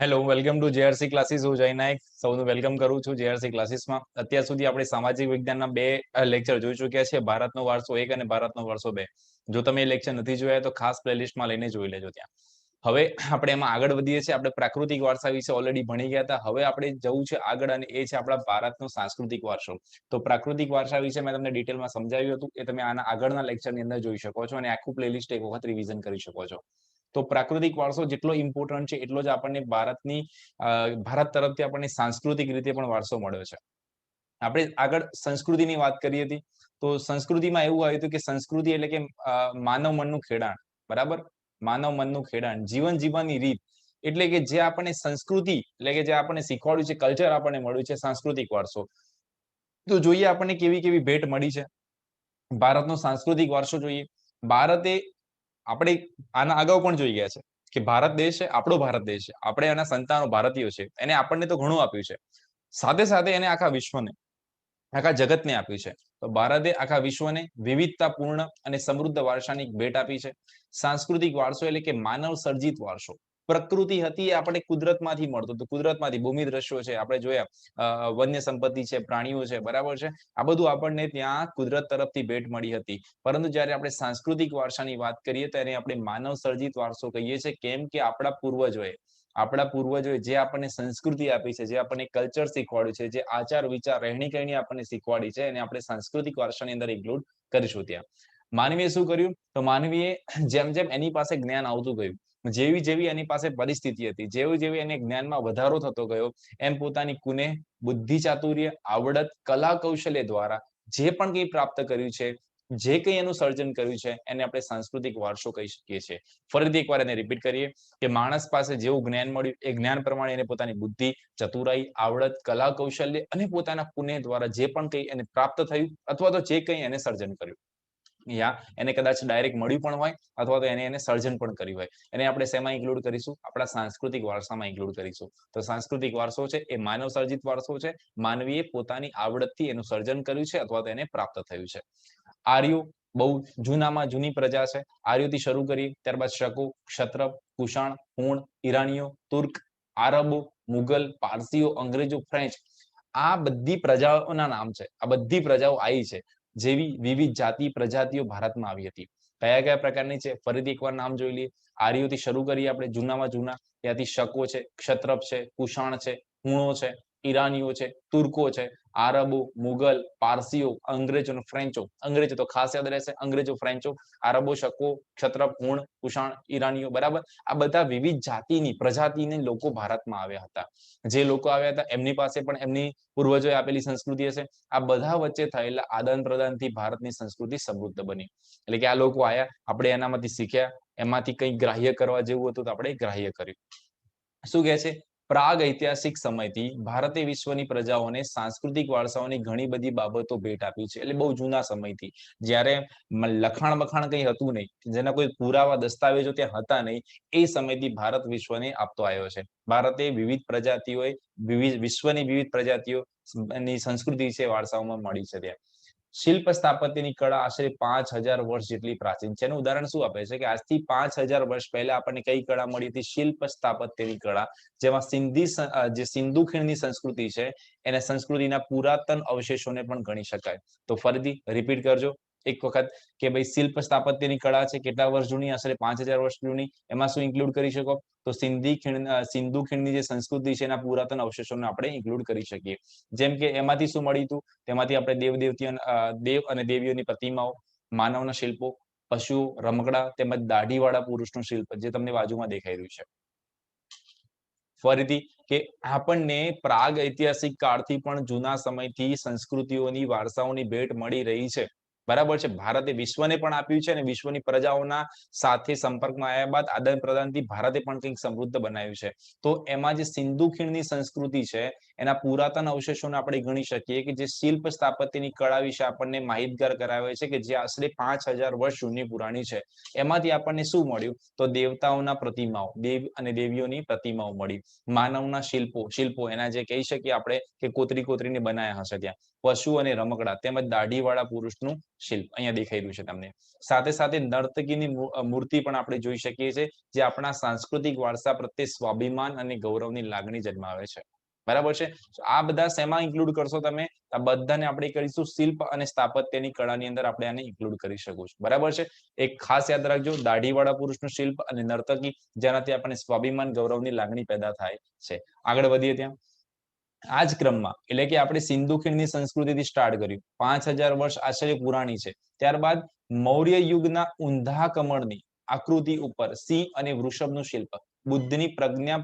Hello, welcome to JRC classes. હું જય નાયક સૌનું welcome કરું છું જેઆરસી ક્લાસીસમાં. અત્યાર સુધી આપણે સામાજિક વિજ્ઞાનના બે લેક્ચર જોઈ ચૂક્યા છે, ભારતનો વારસો 1 અને ભારતનો વારસો 2. જો તમે એ લેક્ચર નથી જોયા તો ખાસ પ્લેલિસ્ટમાં લઈને જોઈ લેજો ત્યાં. હવે આપણે એમાં આગળ વધીએ છીએ. આપણે પ્રાકૃતિક વારસા વિશે ઓલરેડી ભણી ગયા હતા. હવે આપણે જવું છે આગળ અને એ છે આપણા ભારતનો સાંસ્કૃતિક વારસો. તો પ્રાકૃતિક વારસા વિશે મેં તમને ડિટેલમાં સમજાવ્યું હતું, એ તમે આના આગળના લેક્ચરની અંદર જોઈ શકો છો અને આખું પ્લેલિસ્ટ એક વખત રિવિઝન કરી શકો છો. તો પ્રાકૃતિક વારસો જેટલો ઇમ્પોર્ટન્ટ છે એટલો જ આપણને ભારત તરફથી આપણને સાંસ્કૃતિક રીતે પણ વારસો મળ્યો છે. આપણે આગળ સંસ્કૃતિની વાત કરી હતી. તો સંસ્કૃતિમાં એવું આવ્યું હતું કે સંસ્કૃતિ એટલે કે માનવ મનનું ખેડાણ. બરાબર? માનવ મનનું ખેડાણ, જીવન જીવવાની રીત. એટલે કે જે આપણને સંસ્કૃતિ એટલે કે જે આપણને શીખવાડ્યું છે, કલ્ચર આપણને મળ્યું છે, સાંસ્કૃતિક વારસો. તો જોઈએ આપણને કેવી કેવી ભેટ મળી છે. ભારતનો સાંસ્કૃતિક વારસો જોઈએ. ભારતે આપણે આના અગાઉ પણ જોઈ ગયા છે કે ભારત દેશ છે, આપણો ભારત દેશ છે. આપણે એના સંતાનો ભારતીયો છે. એને આપણને તો ઘણું આપ્યું છે. સાથે સાથે એને આખા વિશ્વને, આખા જગતને આપ્યું છે. તો ભારતે આખા વિશ્વને વિવિધતાપૂર્ણ અને સમૃદ્ધ વારસાની ભેટ આપી છે. સાંસ્કૃતિક વારસો એટલે કે માનવ સર્જિત વારસો. પ્રકૃતિ હતી એ આપણે કુદરતમાંથી મળતો હતો. કુદરતમાંથી ભૂમિ દ્રશ્યો છે, આપણે જોયા, વન્ય સંપત્તિ છે, પ્રાણીઓ છે, બરાબર છે. આ બધું આપણને ત્યાં કુદરત તરફથી ભેટ મળી હતી. પરંતુ જ્યારે આપણે સાંસ્કૃતિક વારસાની વાત કરીએ ત્યારે આપણે માનવ સર્જિત વારસો કહીએ છીએ. કેમ કે આપણા પૂર્વજોએ જે આપણને સંસ્કૃતિ આપી છે, જે આપણને કલ્ચર શીખવાડ્યું છે, જે આચાર વિચાર રહેણી કહેણી આપણને શીખવાડી છે, એને આપણે સાંસ્કૃતિક વારસાની અંદર ઇન્ક્લુડ કરીશું. ત્યાં માનવીએ શું કર્યું? તો માનવીએ જેમ જેમ એની પાસે જ્ઞાન આવતું ગયું, જેવી જેવી એની પાસે પરિસ્થિતિ હતી, જેવી જેવી એને જ્ઞાનમાં વધારો થતો ગયો, એમ પોતાની કુનેહ, બુદ્ધિ ચાતુર્ય, આવડત, કલા કૌશલ્ય દ્વારા જે પણ કંઈ પ્રાપ્ત કર્યું છે, જે કંઈ એનું સર્જન કર્યું છે, એને આપણે સાંસ્કૃતિક વારસો કહી શકીએ છીએ. ફરીથી એકવાર એને રિપીટ કરીએ કે માણસ પાસે જેવું જ્ઞાન મળ્યું એ જ્ઞાન પ્રમાણે એને પોતાની બુદ્ધિ, ચતુરાઈ, આવડત, કલા કૌશલ્ય અને પોતાના કુનેહ દ્વારા જે પણ કંઈ એને પ્રાપ્ત થયું અથવા તો જે કંઈ એને સર્જન કર્યું, યા એને કદાચ ડાયરેક્ટ મળ્યું પણ હોય અથવા તો એને સર્જન પણ કર્યું હોય, એને આપણે શેમાં ઇન્ક્લુડ કરીશું? આપણા સાંસ્કૃતિક વારસામાં ઇન્ક્લુડ કરીશું. તો સાંસ્કૃતિક વારસો છે એ માનવ સર્જિત વારસો છે. માનવીએ પોતાની આવડતથી એનું સર્જન કર્યું છે અથવા તો એને પ્રાપ્ત થયું છે. આર્યો બહુ જૂનામાં જૂની પ્રજા છે. આર્યોથી શરૂ કરીએ, ત્યારબાદ શકો, ક્ષત્રપ, કુષાણ, હુણ, ઈરાનીઓ, તુર્ક, આરબો, મુગલ, પારસીઓ, અંગ્રેજો, ફ્રેન્ચ. આ બધી પ્રજાઓના નામ છે. આ બધી પ્રજાઓ આવી છે. જેવી વિવિધ જાતિ પ્રજાતિઓ ભારતમાં આવી હતી. કયા કયા પ્રકારની છે? ફરીથી એકવાર નામ જોઈ લઈએ. આર્યોથી શરૂ કરીએ આપણે જૂનામાં જૂના. ત્યાંથી શકો છે, ક્ષત્રપ છે, કુષાણ છે, હુણો છે, ઈરાનીઓ છે, તુર્કો છે, આરબો, મુગલ, પારસીઓ, અંગ્રેજો, ફ્રેન્ચો. અંગ્રેજો તો ખાસ યાદ રહેશે. અંગ્રેજો, ફ્રેન્ચો, આરબો, શકો, ક્ષત્રપ, હુણ, કુષાણ, ઈરાનીઓ. બરાબર? આ બધા વિવિધ જાતિની પ્રજાતિના લોકો ભારતમાં આવ્યા હતા. જે લોકો આવ્યા હતા એમની પાસે પણ એમની પૂર્વજોએ આપેલી સંસ્કૃતિ હશે. આ બધા વચ્ચે થયેલા આદાન પ્રદાનથી ભારતની સંસ્કૃતિ સમૃદ્ધ બની. એટલે કે આ લોકો આયા, આપણે એનામાંથી શીખ્યા, એમાંથી કંઈક ગ્રાહ્ય કરવા જેવું હતું તો આપણે ગ્રાહ્ય કર્યું. શું કહે છે? પ્રાગ ઐતિહાસિક સમયથી ભારતે વિશ્વની પ્રજાઓને સાંસ્કૃતિક વારસાઓની ઘણી બધી બાબતો ભેટ આપી છે. એટલે બહુ જૂના સમયથી, જ્યારે લખાણ બખાણ કંઈ હતું નહીં, જેના કોઈ પુરાવા દસ્તાવેજો ત્યાં હતા નહીં, એ સમયથી ભારત વિશ્વને આપતો આવ્યો છે. ભારતે વિવિધ પ્રજાતિઓએ વિશ્વની વિવિધ પ્રજાતિઓ ની સંસ્કૃતિ છે વારસાઓમાં મળી છે ત્યાં. શિલ્પ સ્થાપત્યની કળા આશરે 5000 વર્ષ જેટલી પ્રાચીન છે. એનું ઉદાહરણ શું આપે છે કે આજથી 5000 વર્ષ પહેલા આપણને કઈ કળા મળી હતી? શિલ્પ સ્થાપત્યની કળા, જેમાં જે સિંધુ ખીણની સંસ્કૃતિ છે એને સંસ્કૃતિના પુરાતન અવશેષોને પણ ગણી શકાય. તો ફરીથી રિપીટ કરજો એક વખત કે ભાઈ શિલ્પ સ્થાપત્યની કળા છે કેટલા વર્ષ જૂની? આશરે 5000 વર્ષ જૂની. એમાં શું ઇન્ક્લુડ કરી શકો? તો સિંધુ ખીણની જે સંસ્કૃતિ છે એના પુરાતન અવશેષોને આપણે ઇન્ક્લુડ કરી શકીએ. જેમ કે એમાંથી શું મળ્યું હતું? તેમાંથી આપણે દેવ અને દેવીઓની પ્રતિમાઓ, માનવના શિલ્પો, પશુઓ, રમકડા તેમજ દાઢીવાળા પુરુષનું શિલ્પ જે તમને બાજુમાં દેખાઈ રહ્યું છે. ફરીથી કે આપણને પ્રાગ ઐતિહાસિક કાળથી પણ જૂના સમયથી સંસ્કૃતિઓની વારસાઓની ભેટ મળી રહી છે. બરાબર છે? ભારતે વિશ્વને પણ આપ્યું છે અને વિશ્વની પ્રજાઓના સાથે સંપર્કમાં આવ્યા બાદ આદાન પ્રદાનથી ભારતે પણ કંઈક સમૃદ્ધ બનાવ્યું છે. તો એમાં જે સિંધુ ખીણની સંસ્કૃતિ છે એના પુરાતન અવશેષોને આપણે ગણી શકીએ કે જે શિલ્પ સ્થાપત્યની કળા વિશે આપણને માહિતગાર કરાવે છે કે જે આશરે 5000 વર્ષ જૂની પુરાણી છે. એમાંથી આપણને શું મળ્યું? તો દેવતાઓના પ્રતિમાઓ, દેવ અને દેવીઓની પ્રતિમાઓ મળી. માનવના શિલ્પો એના જે કહી શકીએ આપણે કે કોતરીને બનાયા હશે ત્યાં. પશુ અને રમકડા તેમજ દાઢીવાળા પુરુષનું શિલ્પ અહીંયા દેખાઈ રહ્યું છે તમને. સાથે સાથે નર્તકીની મૂર્તિ પણ આપણે જોઈ શકીએ છીએ, જે આપણા સાંસ્કૃતિક વારસા પ્રત્યે સ્વાભિમાન અને ગૌરવની લાગણી જન્માવે છે. બરાબર છે. આ બધા શેમાં ઇન્ક્લુડ કરશો તમે? આ બધાને આપણે કરીશું શિલ્પ અને સ્થાપત્યની કળાની અંદર આપણે આને ઇન્ક્લુડ કરી શકો છો. બરાબર છે. એક ખાસ યાદ રાખજો, દાઢીવાળા પુરુષનું શિલ્પ અને નર્તકી, જેનાથી આપણને સ્વાભિમાન ગૌરવની લાગણી પેદા થાય છે. આગળ વધીએ ત્યાં. આ જ ક્રમમાં એટલે કે આપણે સિંધુ ખીણની સંસ્કૃતિથી સ્ટાર્ટ કર્યું. 5000 વર્ષ આશ્ચર્ય પુરાણી છે. ત્યારબાદ મૌર્ય યુગના ઊંધા કમળની આકૃતિ ઉપર સિંહ અને વૃષભનું શિલ્પ, બુદ્ધની પ્રજ્ઞા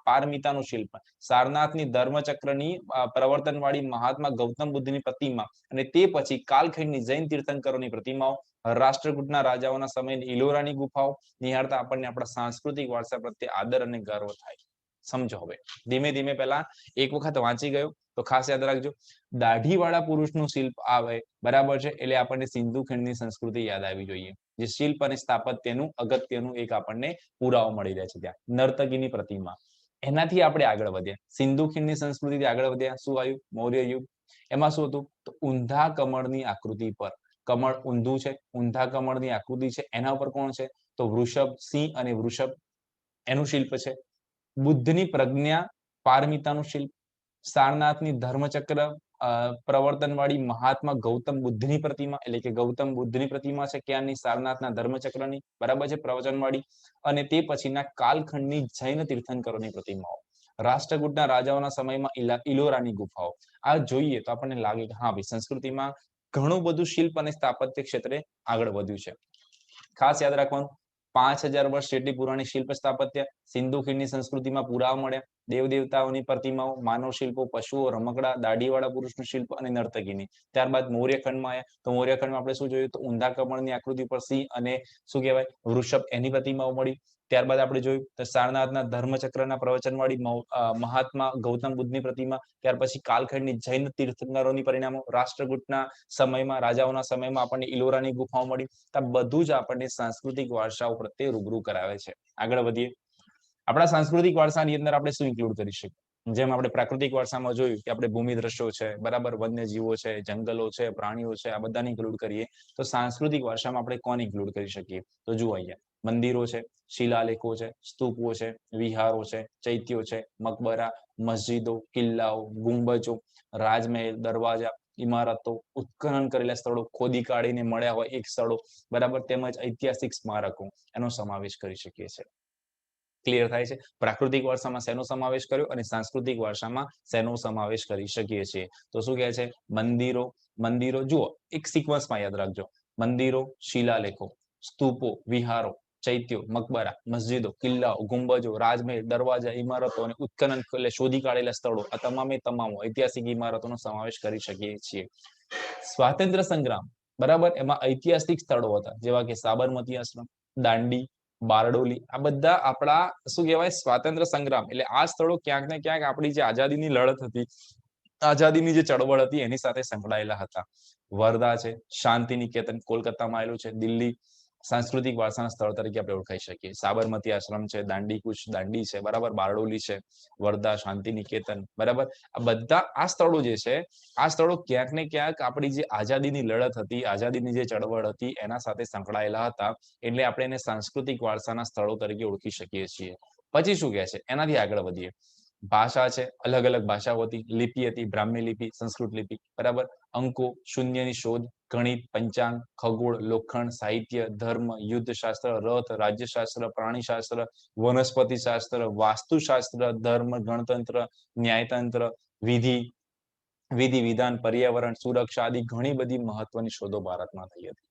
પારમિતાનું શિલ્પ, સારનાથની ધર્મચક્રની પ્રવર્તનવાળી મહાત્મા ગૌતમ બુદ્ધની પ્રતિમા, અને તે પછી કાલખંડની જૈન તીર્થંકરોની પ્રતિમાઓ, રાષ્ટ્રકૂટના રાજાઓના સમયની ઇલોરાની ગુફાઓ નિહાળતા આપણને આપણા સાંસ્કૃતિક વારસા પ્રત્યે આદર અને ગર્વ થાય. સમજો હવે ધીમે ધીમે પહેલા એક વખત વાંચી ગયો તો ખાસ યાદ રાખજો, દાઢીવાળા પુરુષનું શિલ્પ આવે બરાબર છે, એટલે આપણને સિંધુ ખીણની સંસ્કૃતિ યાદ આવી જોઈએ. જે શિલ્પ અને સ્થાપત્યનું અગત્યનું એક આપણને પુરાવો મળી રહે છે ત્યાં. નર્તકીની પ્રતિમા, એનાથી આપણે આગળ વધ્યા. સિંધુ ખીણની સંસ્કૃતિથી આગળ વધ્યા. શું આવ્યું? મૌર્ય યુગ. એમાં શું હતું? તો ઊંધા કમળની આકૃતિ પર, કમળ ઊંધું છે, ઊંધા કમળની આકૃતિ છે, એના ઉપર કોણ છે? તો વૃષભ, સિંહ અને વૃષભ એનું શિલ્પ છે. બુદ્ધની પ્રજ્ઞા પારમિતાનું શિલ્પ, સારનાથની ધર્મચક્ર પ્રવર્તનવાળી મહાત્મા ગૌતમ બુદ્ધની પ્રતિમા, એટલે કે ગૌતમ બુદ્ધની પ્રતિમા છે ક્યાંની? સારનાથના ધર્મચક્રની, બરાબર છે, પ્રવચનવાળી. અને તે પછીના કાલખંડની જૈન તીર્થંકરોની પ્રતિમાઓ, રાષ્ટ્રકૂટના રાજાઓના સમયમાં ઇલોરાની ગુફાઓ. આ જોઈએ તો આપણને લાગે કે હા ભાઈ, સંસ્કૃતિમાં ઘણું બધું શિલ્પ અને સ્થાપત્ય ક્ષેત્રે આગળ વધ્યું છે. ખાસ યાદ રાખવાનું, 5000 વર્ષ જેટલી પુરાણી શિલ્પ સ્થાપત્ય સિંધુ ખીણની સંસ્કૃતિમાં પુરાવા મળ્યા. દેવ દેવતાઓની પ્રતિમાઓ, માનવ શિલ્પો, પશુઓ, રમકડા, દાઢીવાળા પુરુષનું શિલ્પ અને નર્તકીની. ત્યારબાદ મૌર્ય ખંડમાં આવ્યા. તો મૌર્ય ખંડમાં આપણે શું જોયું? તો ઊંધા કમળની આકૃતિ પર સિંહ અને શું કહેવાય? વૃષભ, એની પ્રતિમાઓ મળી. ત્યારબાદ આપણે જોયું તો સારનાથના ધર્મચક્રના પ્રવચનવાળી મહાત્મા ગૌતમ બુદ્ધની પ્રતિમા. ત્યાર પછી કાલખંડની જૈન તીર્થંકરોની પરિણામો, રાષ્ટ્રકૂટના સમયમાં, રાજાઓના સમયમાં આપણને ઇલોરાની ગુફાઓ મળી. આ બધું જ આપણને સાંસ્કૃતિક વારસાઓ પ્રત્યે રૂબરૂ કરાવે છે. આગળ વધીએ. આપણા સાંસ્કૃતિક વારસાની અંદર આપણે શું ઇન્ક્લુડ કરી શકીએ? જેમ આપણે પ્રાકૃતિક વારસામાં જોયું કે આપણે ભૂમિ દ્રશ્યો છે, બરાબર, વન્યજીવો છે, જંગલો છે, પ્રાણીઓ છે, આ બધાને ઇન્ક્લુડ કરીએ. તો સાંસ્કૃતિક વારસામાં આપણે કોને ઇન્ક્લુડ કરી શકીએ? તો જુઓ અહીંયા મંદિરો છે, શિલાલેખો છે, સ્તૂપો છે, વિહારો છે, ચૈત્યો છે, મકબરા, મસ્જિદો, કિલ્લાઓ, ગુંબજો, રાજમહેલ, દરવાજા, ઇમારતો, ઉત્ખનન કરેલા સ્થળો, ખોદી કાઢીને મળ્યા હોય એક સ્થળો, બરાબર, તેમજ ઐતિહાસિક સ્મારકો, એનો સમાવેશ કરી શકીએ છીએ. ક્લિયર થાય છે? પ્રાકૃતિક વારસામાં શેનો સમાવેશ કર્યો અને સાંસ્કૃતિક વારસામાં શેનો સમાવેશ કરી શકીએ છીએ? તો શું કહે છે? મંદિરો, મંદિરો જુઓ એક સિક્વન્સમાં યાદ રાખજો. મંદિરો, શિલાલેખો, સ્તૂપો, વિહારો, ચૈત્યો, મકબરા, મસ્જિદો, કિલ્લાઓ, ગુંબજો, રાજમહેલ, દરવાજા, ઇમારતો અને ઉત્ખનન એટલે શોધી કાઢેલા સ્થળો, આ તમામે તમામ ઐતિહાસિક ઇમારતોનો સમાવેશ કરી શકીએ છીએ. સ્વાતંત્ર્ય સંગ્રામ, બરાબર, એમાં ઐતિહાસિક સ્થળો હતા જેવા કે સાબરમતી આશ્રમ, દાંડી, બારડોલી, આ બધા આપણા શું કહેવાય? સ્વાતંત્ર્ય સંગ્રામ એટલે આ સ્થળો ક્યાંક ને ક્યાંક આપણી જે આઝાદીની લડત હતી, આઝાદીની જે ચળવળ હતી એની સાથે સંકળાયેલા હતા. વર્ધા છે, શાંતિ નિકેતન કોલકાતામાં આવેલું છે, દિલ્હી સાંસ્કૃતિક વારસાના સ્થળ તરીકે આપણે ઓળખાઈ શકીએ. સાબરમતી આશ્રમ છે, દાંડી કૂચ દાંડી છે, બરાબર, બારડોલી છે, વર્ધા, શાંતિ નિકેતન, બરાબર, આ બધા આ સ્થળો જે છે, આ સ્થળો ક્યાંક ને ક્યાંક આપણી જે આઝાદીની લડત હતી, આઝાદીની જે ચળવળ હતી એના સાથે સંકળાયેલા હતા. એટલે આપણે એને સાંસ્કૃતિક વારસાના સ્થળો તરીકે ઓળખી શકીએ છીએ. પછી શું કહે છે? એનાથી આગળ વધીએ. ભાષા છે, અલગ અલગ ભાષાઓ હતી, લિપિ હતી, બ્રાહ્મી લિપિ, સંસ્કૃત લિપિ, બરાબર, અંકો, શૂન્યની શોધ, ગણિત, પંચાંગ, ખગોળ, લોખંડ, સાહિત્ય, ધર્મ, યુદ્ધશાસ્ત્ર, રથ, રાજ્યશાસ્ત્ર, પ્રાણીશાસ્ત્ર, વનસ્પતિશાસ્ત્ર, વાસ્તુશાસ્ત્ર, ધર્મ, ગણતંત્ર, ન્યાયતંત્ર, વિધિ, વિધાન, પર્યાવરણ, સુરક્ષા આદિ ઘણી બધી મહત્વની શોધો ભારતમાં થઈ હતી.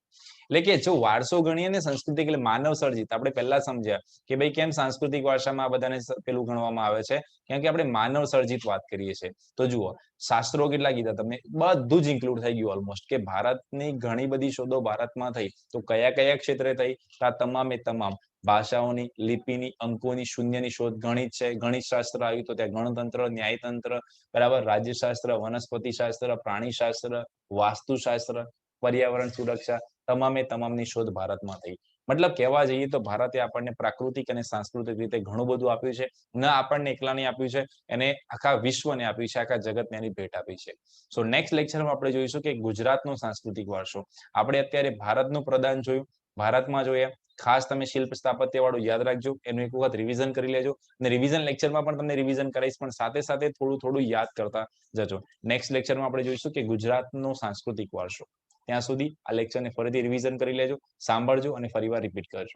એટલે કે જો વારસો ગણીએ ને સંસ્કૃતિ એટલે માનવ સર્જિત, આપણે પહેલા સમજ્યા કે ભાઈ કેમ સાંસ્કૃતિક વારસામાં આ બધાને પેલું ગણવામાં આવે છે, કેમ કે આપણે માનવ સર્જિત વાત કરીએ છીએ. તો જુઓ શાસ્ત્રો કેટલા કીધા તમને, બધું જ ઇન્ક્લુડ થઈ ગયું ઓલમોસ્ટ, કે ભારતની ઘણી બધી શોધો ભારતમાં થઈ. તો કયા કયા ક્ષેત્રે થઈ? આ તમામે તમામ ભાષાઓની, લિપિની, અંકોની, શૂન્યની શોધ, ગણિત છે, ગણિત શાસ્ત્ર આવ્યું તો ત્યાં ગણતંત્ર, ન્યાયતંત્ર, બરાબર, રાજ્યશાસ્ત્ર, વનસ્પતિશાસ્ત્ર, પ્રાણીશાસ્ત્ર, વાસ્તુશાસ્ત્ર, પર્યાવરણ સુરક્ષા, તમામે તમામની શોધ ભારતમાં થઈ. મતલબ કહેવા જઈએ તો ભારતે આપણને પ્રાકૃતિક અને સાંસ્કૃતિક રીતે ઘણું બધું આપ્યું છે. ન આપણને એકલાને આપ્યું છે, એને આખા વિશ્વને આપ્યું છે, આખા જગતને એની ભેટ આપી છે. સો નેક્સ્ટ લેક્ચરમાં આપણે જોઈશું કે ગુજરાતનો સાંસ્કૃતિક વારસો. આપણે અત્યારે ભારતનું પ્રદાન જોયું, ભારતમાં જોઈએ. ખાસ તમે શિલ્પ સ્થાપત્ય વાળું યાદ રાખજો, એનું એક વખત રિવિઝન કરી લેજો. અને રિવિઝન લેક્ચરમાં પણ તમને રિવિઝન કરાઈશ, પણ સાથે સાથે થોડું થોડું યાદ કરતા જજો. નેક્સ્ટ લેક્ચરમાં આપણે જોઈશું કે ગુજરાતનો સાંસ્કૃતિક વારસો. ત્યાં સુધી આ લેક્ચરને ફરીથી રિવિઝન કરી લેજો, સાંભળજો અને ફરીવાર રિપીટ કરજો.